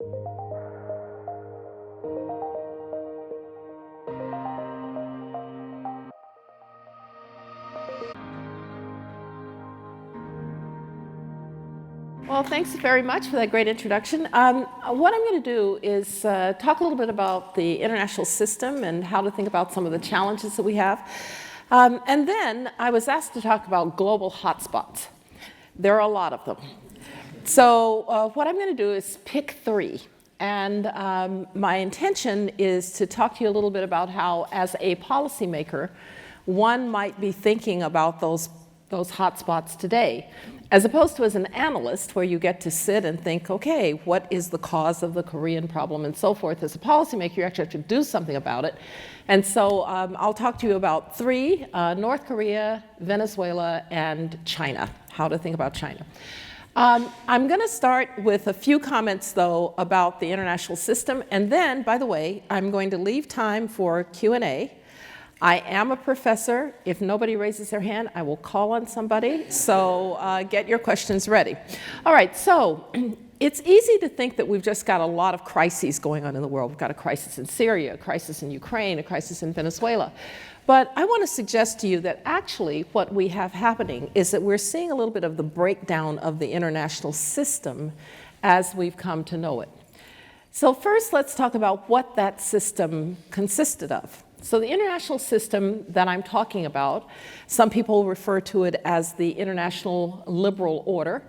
Well, thanks very much for that great introduction. What I'm going to do is talk a little bit about the international system and how to think about some of the challenges that we have. And then I was asked to talk about global hotspots. There are a lot of them. So what I'm going to do is pick three. And my intention is to talk to you a little bit about how, as a policymaker, one might be thinking about those hotspots today, as opposed to as an analyst, where you get to sit and think, okay, what is the cause of the Korean problem and so forth. As a policymaker, you actually have to do something about it. And so I'll talk to you about three: North Korea, Venezuela, and China, how to think about China. I'm going to start with a few comments, though, about the international system. And then, by the way, I'm going to leave time for Q&A. I am a professor. If nobody raises their hand, I will call on somebody. So get your questions ready. All right, so it's easy to think that we've just got a lot of crises going on in the world. We've got a crisis in Syria, a crisis in Ukraine, a crisis in Venezuela. But I want to suggest to you that actually what we have happening is that we're seeing a little bit of the breakdown of the international system as we've come to know it. So first, let's talk about what that system consisted of. So the international system that I'm talking about, some people refer to it as the international liberal order.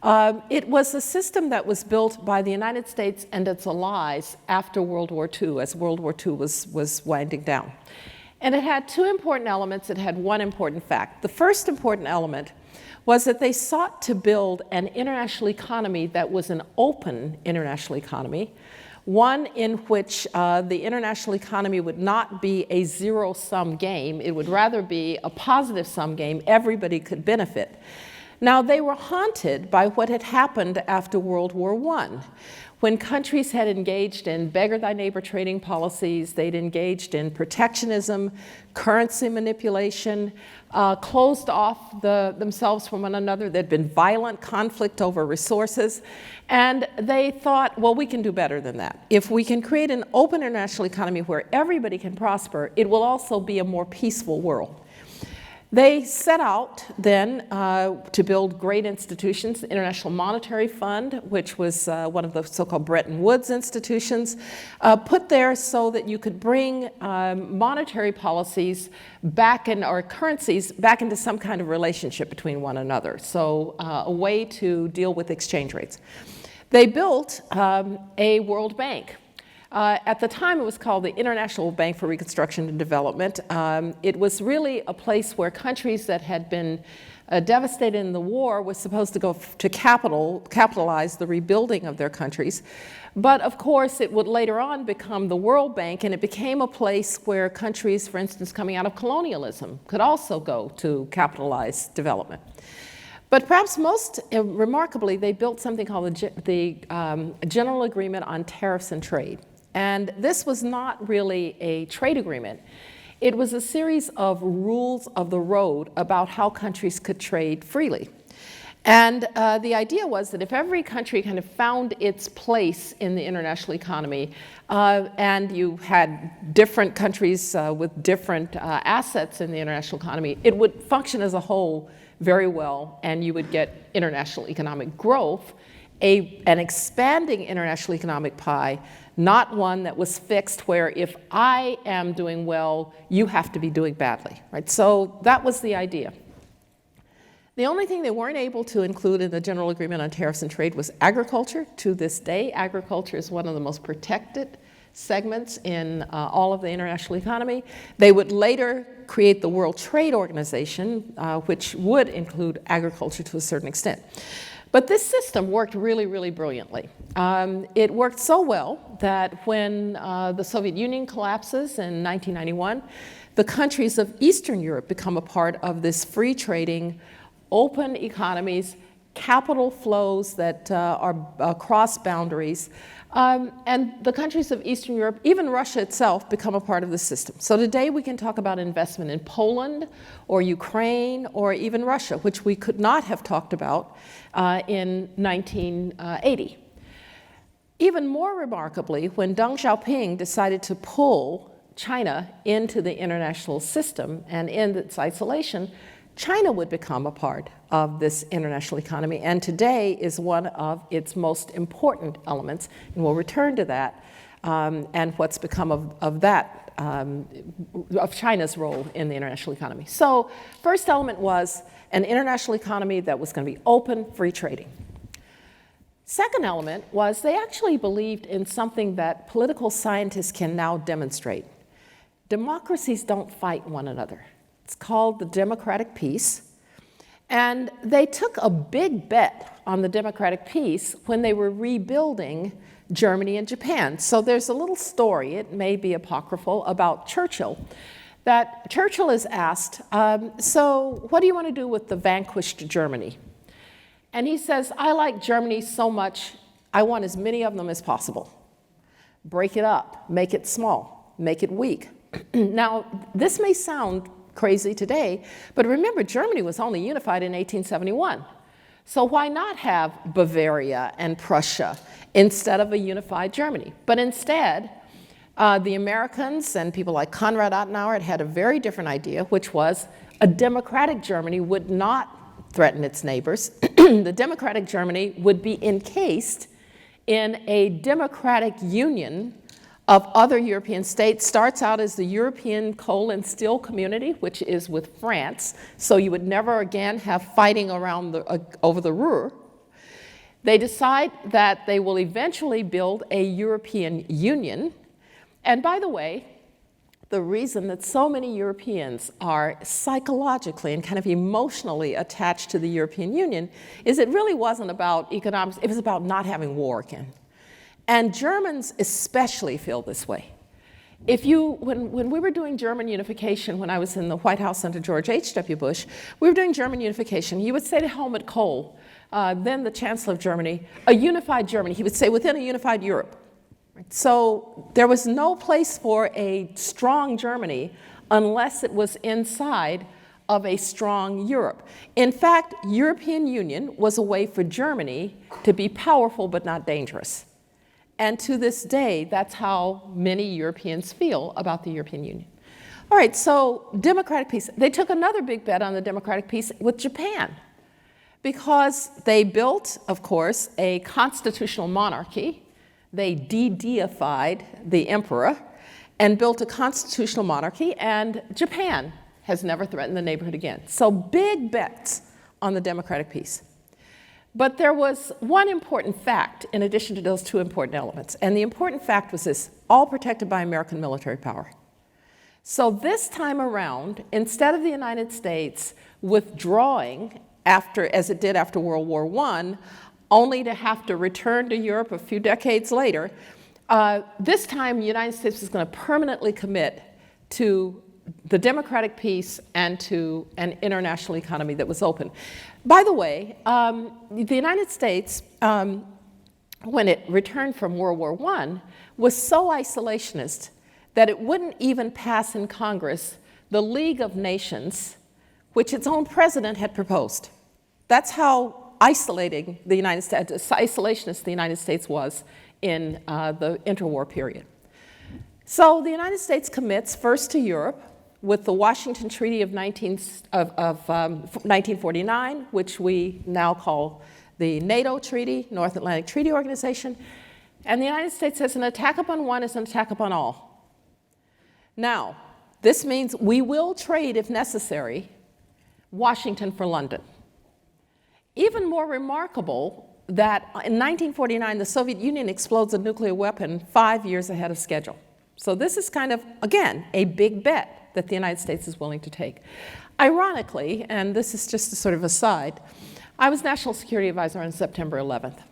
It was a system that was built by the United States and its allies after World War II, as World War II was winding down. And it had two important elements. It had one important fact. The first important element was that they sought to build an international economy that was an open international economy, one in which the international economy would not be a zero-sum game. It would rather be a positive-sum game. Everybody could benefit. Now, they were haunted by what had happened after World War I, when countries had engaged in beggar-thy-neighbor trading policies. They'd engaged in protectionism, currency manipulation, closed off themselves from one another. There'd been violent conflict over resources. And they thought, well, we can do better than that. If we can create an open international economy where everybody can prosper, it will also be a more peaceful world. They set out then to build great institutions. The International Monetary Fund, which was one of the so-called Bretton Woods institutions, put there so that you could bring monetary policies back in, or currencies back into some kind of relationship between one another. So a way to deal with exchange rates. They built a World Bank. At the time, it was called the International Bank for Reconstruction and Development. It was really a place where countries that had been devastated in the war were supposed to go to capitalize the rebuilding of their countries. But of course, it would later on become the World Bank, and it became a place where countries, for instance, coming out of colonialism, could also go to capitalize development. But perhaps most remarkably, they built something called the General Agreement on Tariffs and Trade. And this was not really a trade agreement. It was a series of rules of the road about how countries could trade freely. And the idea was that if every country kind of found its place in the international economy, and you had different countries with different assets in the international economy, it would function as a whole very well, and you would get international economic growth, an expanding international economic pie, not one that was fixed where if I am doing well, you have to be doing badly, right? So that was the idea. The only thing they weren't able to include in the General Agreement on Tariffs and Trade was agriculture. To this day, agriculture is one of the most protected segments in all of the international economy. They would later create the World Trade Organization, which would include agriculture to a certain extent. But this system worked really, really brilliantly. It worked so well that when the Soviet Union collapses in 1991, the countries of Eastern Europe become a part of this free trading, open economies, capital flows that are across boundaries. And the countries of Eastern Europe, even Russia itself, become a part of the system. So today we can talk about investment in Poland or Ukraine or even Russia, which we could not have talked about in 1980. Even more remarkably, when Deng Xiaoping decided to pull China into the international system and end its isolation, China would become a part of this international economy, and today is one of its most important elements, and we'll return to that and what's become of that, of China's role in the international economy. So, first element was an international economy that was going to be open, free trading. Second element was they actually believed in something that political scientists can now demonstrate. Democracies don't fight one another. It's called the democratic peace. And they took a big bet on the democratic peace when they were rebuilding Germany and Japan. So there's a little story, it may be apocryphal, about Churchill, that Churchill is asked, so what do you want to do with the vanquished Germany? And he says, I like Germany so much, I want as many of them as possible. Break it up, make it small, make it weak. Now, this may sound crazy today, but remember, Germany was only unified in 1871. So why not have Bavaria and Prussia instead of a unified Germany? But instead, the Americans and people like Konrad Adenauer had a very different idea, which was a democratic Germany would not threaten its neighbors. The democratic Germany would be encased in a democratic union of other European states. Starts out as the European Coal and Steel Community, which is with France, so you would never again have fighting around over the Ruhr. They decide that they will eventually build a European Union. And by the way, the reason that so many Europeans are psychologically and kind of emotionally attached to the European Union is it really wasn't about economics, it was about not having war again. And Germans especially feel this way. When we were doing German unification, when I was in the White House under George H.W. Bush, we were doing German unification. You would say to Helmut Kohl, then the Chancellor of Germany, a unified Germany. He would say, within a unified Europe. So there was no place for a strong Germany unless it was inside of a strong Europe. In fact, European Union was a way for Germany to be powerful but not dangerous. And to this day, that's how many Europeans feel about the European Union. All right, so democratic peace. They took another big bet on the democratic peace with Japan because they built, of course, a constitutional monarchy. They de-deified the emperor and built a constitutional monarchy, and Japan has never threatened the neighborhood again. So big bets on the democratic peace. But there was one important fact in addition to those two important elements, and the important fact was this: all protected by American military power. So this time around, instead of the United States withdrawing as it did after World War I, only to have to return to Europe a few decades later, this time the United States was going to permanently commit to the democratic peace and to an international economy that was open. By the way, the United States, when it returned from World War I, was so isolationist that it wouldn't even pass in Congress the League of Nations, which its own president had proposed. That's how isolating the United States, isolationist the United States was in the interwar period. So the United States commits first to Europe with the Washington Treaty of 1949, which we now call the NATO Treaty, North Atlantic Treaty Organization. And the United States says an attack upon one is an attack upon all. Now, this means we will trade, if necessary, Washington for London. Even more remarkable that in 1949, the Soviet Union explodes a nuclear weapon 5 years ahead of schedule. So this is kind of, again, a big bet that the United States is willing to take. Ironically, and this is just a sort of aside, I was National Security Advisor on September 11th.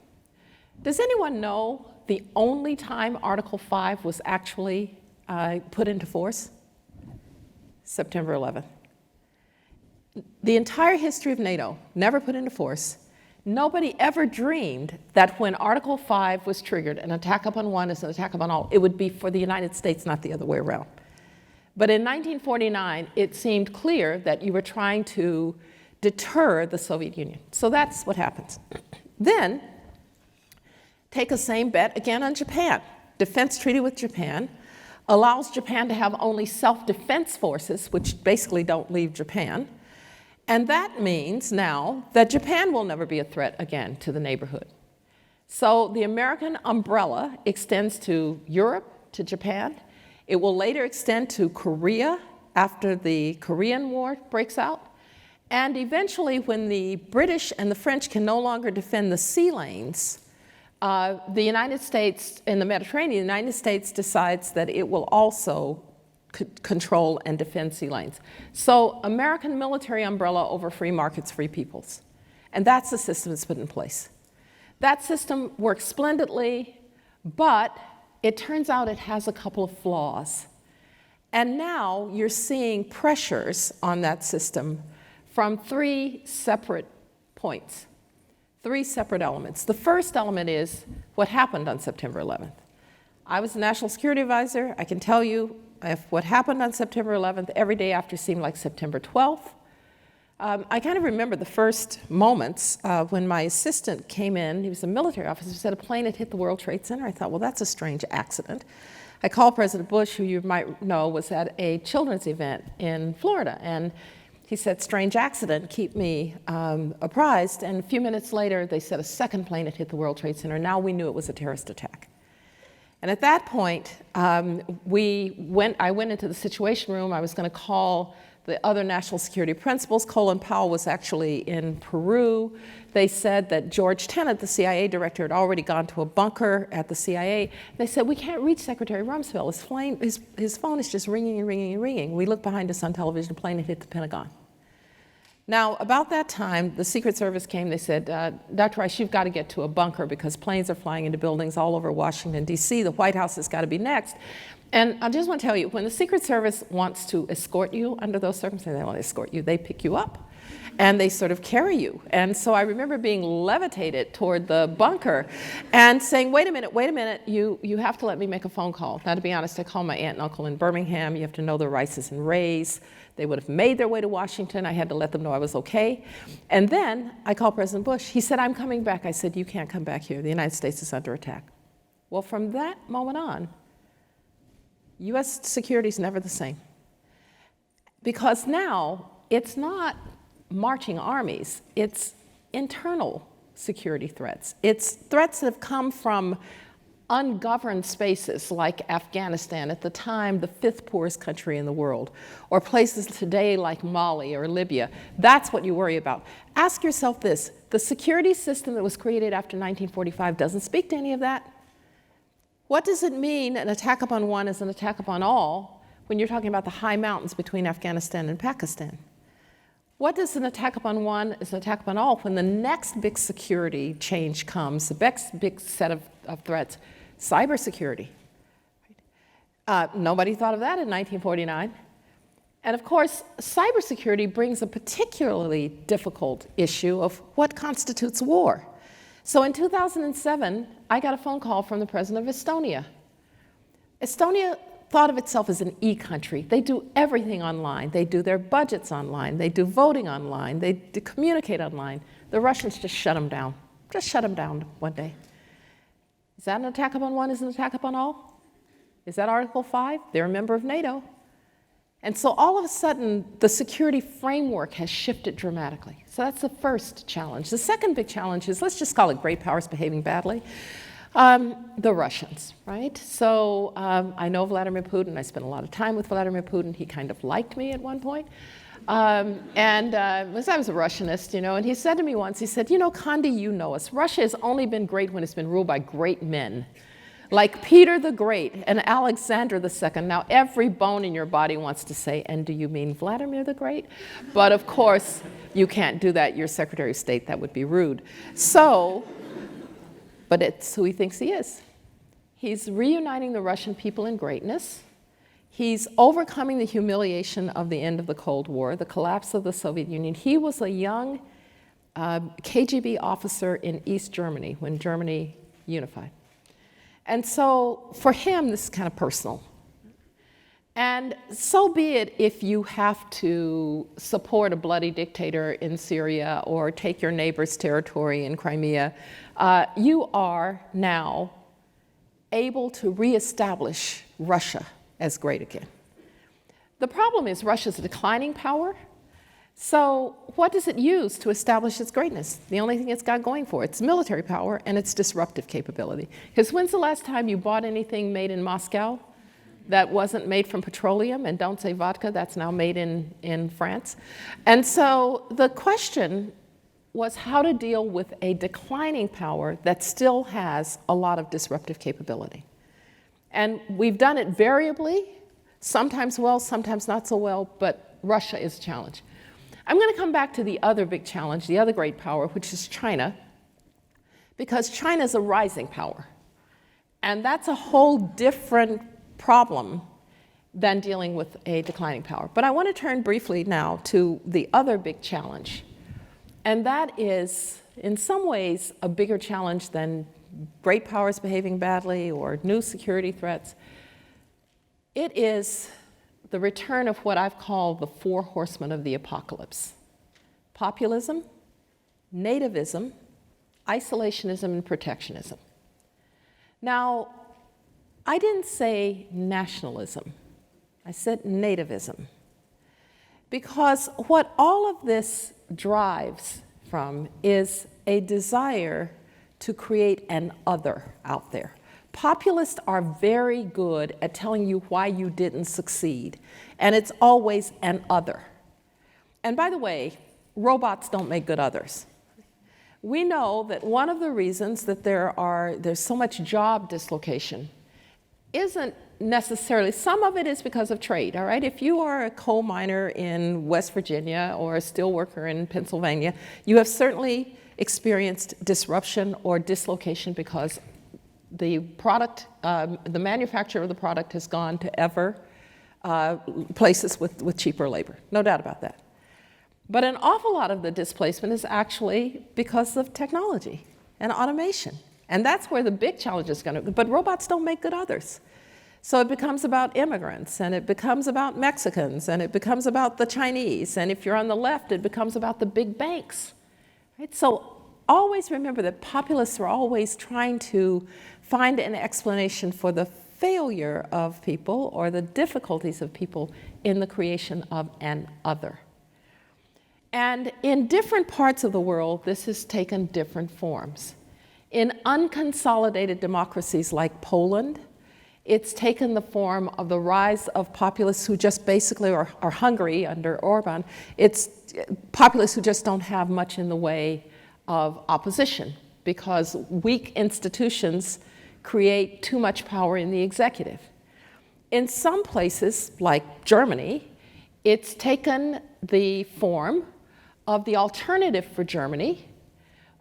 Does anyone know the only time Article 5 was actually put into force? September 11th. The entire history of NATO, never put into force. Nobody ever dreamed that when Article 5 was triggered, an attack upon one is an attack upon all. It would be for the United States, not the other way around. But in 1949, it seemed clear that you were trying to deter the Soviet Union. So that's what happens. Then, take a same bet again on Japan. Defense treaty with Japan allows Japan to have only self-defense forces, which basically don't leave Japan. And that means now that Japan will never be a threat again to the neighborhood. So the American umbrella extends to Europe, to Japan. It will later extend to Korea after the Korean War breaks out. And eventually, when the British and the French can no longer defend the sea lanes, the United States, in the Mediterranean, the United States decides that it will also control and defend sea lanes. So American military umbrella over free markets, free peoples. And that's the system that's put in place. That system works splendidly, but it turns out it has a couple of flaws. And now you're seeing pressures on that system from three separate points, three separate elements. The first element is what happened on September 11th. I was a national security advisor. I can tell you if what happened on September 11th every day after seemed like September 12th. I kind of remember the first moments when my assistant came in. He was a military officer, said a plane had hit the World Trade Center. I thought, well, that's a strange accident. I called President Bush, who you might know was at a children's event in Florida, and he said, strange accident, keep me apprised. And a few minutes later, they said a second plane had hit the World Trade Center. Now we knew it was a terrorist attack. And at that point, I went into the Situation Room. I was going to call the other national security principals. Colin Powell was actually in Peru. They said that George Tenet, the CIA director, had already gone to a bunker at the CIA. They said, we can't reach Secretary Rumsfeld. His phone is just ringing and ringing and ringing. We looked behind us on television, a plane had hit the Pentagon. Now, about that time, the Secret Service came. They said, Dr. Rice, you've got to get to a bunker because planes are flying into buildings all over Washington, D.C. The White House has got to be next. And I just want to tell you, when the Secret Service wants to escort you under those circumstances, they won't escort you. They pick you up, and they sort of carry you. And so I remember being levitated toward the bunker and saying, wait a minute, you have to let me make a phone call. Now, to be honest, I called my aunt and uncle in Birmingham. You have to know the Rices and Rays. They would have made their way to Washington. I had to let them know I was okay. And then I called President Bush. He said, I'm coming back. I said, you can't come back here. The United States is under attack. Well, from that moment on, U.S. security is never the same. Because now it's not marching armies, it's internal security threats. It's threats that have come from ungoverned spaces like Afghanistan, at the time the fifth poorest country in the world, or places today like Mali or Libya. That's what you worry about. Ask yourself this, the security system that was created after 1945 doesn't speak to any of that. What does it mean an attack upon one is an attack upon all when you're talking about the high mountains between Afghanistan and Pakistan? What does an attack upon one is an attack upon all when the next big security change comes, the next big set of threats? Cybersecurity. Nobody thought of that in 1949. And of course, cybersecurity brings a particularly difficult issue of what constitutes war. So in 2007, I got a phone call from the president of Estonia. Estonia thought of itself as an e-country. They do everything online. They do their budgets online. They do voting online. They communicate online. The Russians just shut them down. Just shut them down one day. Is that an attack upon one is an attack upon all? Is that Article 5? They're a member of NATO. And so all of a sudden, the security framework has shifted dramatically. So that's the first challenge. The second big challenge is, let's just call it great powers behaving badly. The Russians, right? So I know Vladimir Putin. I spent a lot of time with Vladimir Putin. He kind of liked me at one point. I was a Russianist, and he said to me once, he said, Condi, you know us. Russia has only been great when it's been ruled by great men, like Peter the Great and Alexander the Second. Now, every bone in your body wants to say, and do you mean Vladimir the Great? But of course, you can't do that. You're Secretary of State. That would be rude. So, but it's who he thinks he is. He's reuniting the Russian people in greatness. He's overcoming the humiliation of the end of the Cold War, the collapse of the Soviet Union. He was a young KGB officer in East Germany when Germany unified. And so for him, this is kind of personal. And so be it if you have to support a bloody dictator in Syria or take your neighbor's territory in Crimea. You are now able to reestablish Russia as great again. The problem is Russia's a declining power. So what does it use to establish its greatness? The only thing it's got going for it is military power and its disruptive capability. Because when's the last time you bought anything made in Moscow that wasn't made from petroleum? And don't say vodka, that's now made in France. And so the question was how to deal with a declining power that still has a lot of disruptive capability. And we've done it variably, sometimes well, sometimes not so well, but Russia is a challenge. I'm going to come back to the other big challenge, the other great power, which is China, because China is a rising power. And that's a whole different problem than dealing with a declining power. But I want to turn briefly now to the other big challenge. And that is, in some ways, a bigger challenge than great powers behaving badly or new security threats. It is the return of what I've called the four horsemen of the apocalypse: populism, nativism, isolationism, and protectionism. Now, I didn't say nationalism. I said nativism. Because what all of this drives from is a desire to create an other out there. Populists are very good at telling you why you didn't succeed, and it's always an other. And by the way, robots don't make good others. We know that one of the reasons that there's so much job dislocation isn't necessarily, some of it is because of trade, all right? If you are a coal miner in West Virginia or a steel worker in Pennsylvania, you have certainly experienced disruption or dislocation because the product, the manufacturer of the product has gone to places with cheaper labor, no doubt about that. But an awful lot of the displacement is actually because of technology and automation. And that's where the big challenge is going to, but robots don't make good others. So it becomes about immigrants, and it becomes about Mexicans, and it becomes about the Chinese. And if you're on the left, it becomes about the big banks. Right? So always remember that populists are always trying to find an explanation for the failure of people or the difficulties of people in the creation of an other. And in different parts of the world, this has taken different forms. In unconsolidated democracies like Poland, it's taken the form of the rise of populists who just basically are Hungary under Orban. It's populists who just don't have much in the way of opposition because weak institutions create too much power in the executive. In some places, like Germany, it's taken the form of the Alternative for Germany,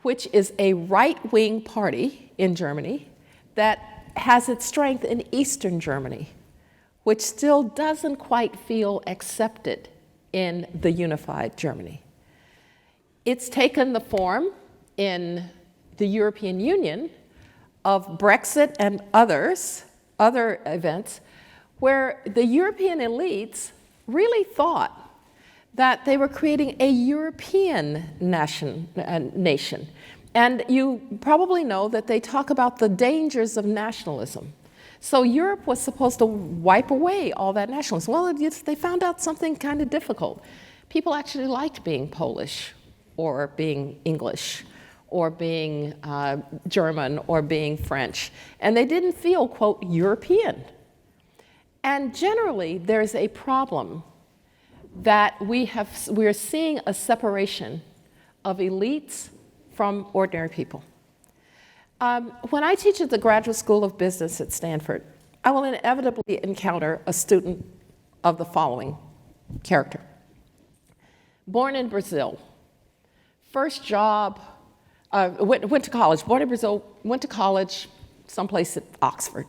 which is a right-wing party in Germany that has its strength in Eastern Germany, which still doesn't quite feel accepted in the unified Germany. It's taken the form in the European Union of Brexit and other events, where the European elites really thought that they were creating a European nation. And you probably know that they talk about the dangers of nationalism. So Europe was supposed to wipe away all that nationalism. Well, they found out something kind of difficult. People actually liked being Polish or being English or being German or being French. And they didn't feel, quote, European. And generally, there's a problem that we're seeing a separation of elites from ordinary people. When I teach at the Graduate School of Business at Stanford, I will inevitably encounter a student of the following character. Born in Brazil, first job, went to college, born in Brazil, went to college someplace at Oxford.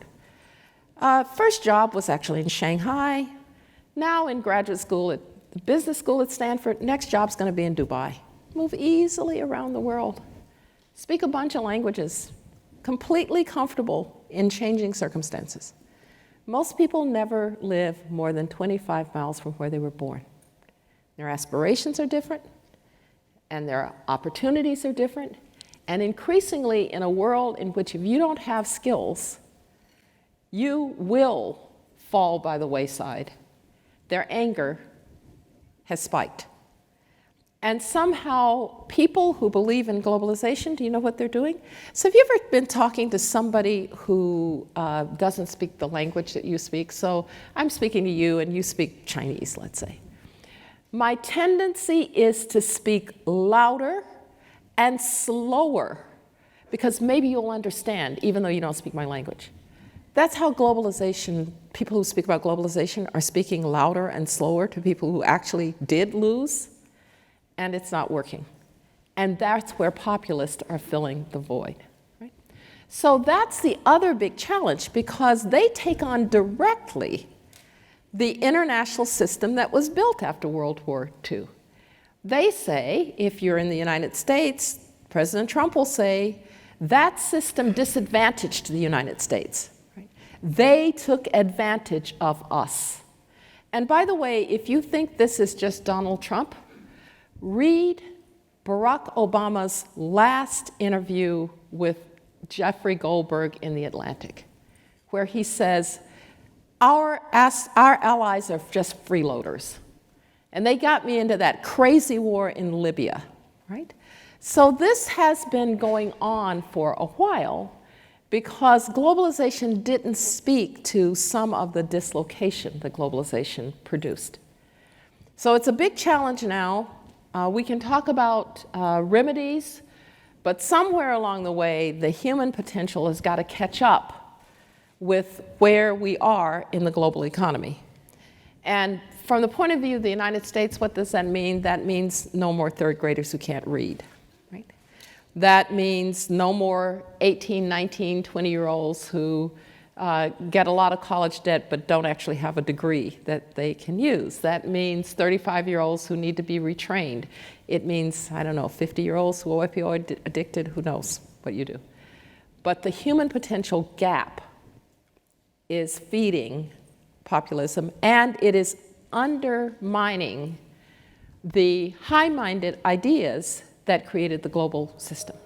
First job was actually in Shanghai, now in graduate school at the business school at Stanford. Next job's going to be in Dubai. Move easily around the world, speak a bunch of languages, completely comfortable in changing circumstances. Most people never live more than 25 miles from where they were born. Their aspirations are different, and their opportunities are different, and increasingly in a world in which if you don't have skills, you will fall by the wayside. Their anger has spiked. And somehow, people who believe in globalization, do you know what they're doing? So have you ever been talking to somebody who doesn't speak the language that you speak? So I'm speaking to you and you speak Chinese, let's say. My tendency is to speak louder and slower because maybe you'll understand, even though you don't speak my language. That's how globalization, people who speak about globalization are speaking louder and slower to people who actually did lose, and it's not working. And that's where populists are filling the void. Right? So that's the other big challenge, because they take on directly the international system that was built after World War II. They say, if you're in the United States, President Trump will say, that system disadvantaged the United States. Right? They took advantage of us. And by the way, if you think this is just Donald Trump, read Barack Obama's last interview with Jeffrey Goldberg in The Atlantic, where he says, our allies are just freeloaders. And they got me into that crazy war in Libya, right? So this has been going on for a while because globalization didn't speak to some of the dislocation that globalization produced. So it's a big challenge now. We can talk about remedies, but somewhere along the way, the human potential has got to catch up with where we are in the global economy. And from the point of view of the United States, what does that mean? That means no more third graders who can't read, right? That means no more 18, 19, 20-year-olds who get a lot of college debt but don't actually have a degree that they can use. That means 35-year-olds who need to be retrained. It means, I don't know, 50-year-olds who are opioid addicted, who knows what you do. But the human potential gap is feeding populism, and it is undermining the high-minded ideas that created the global system.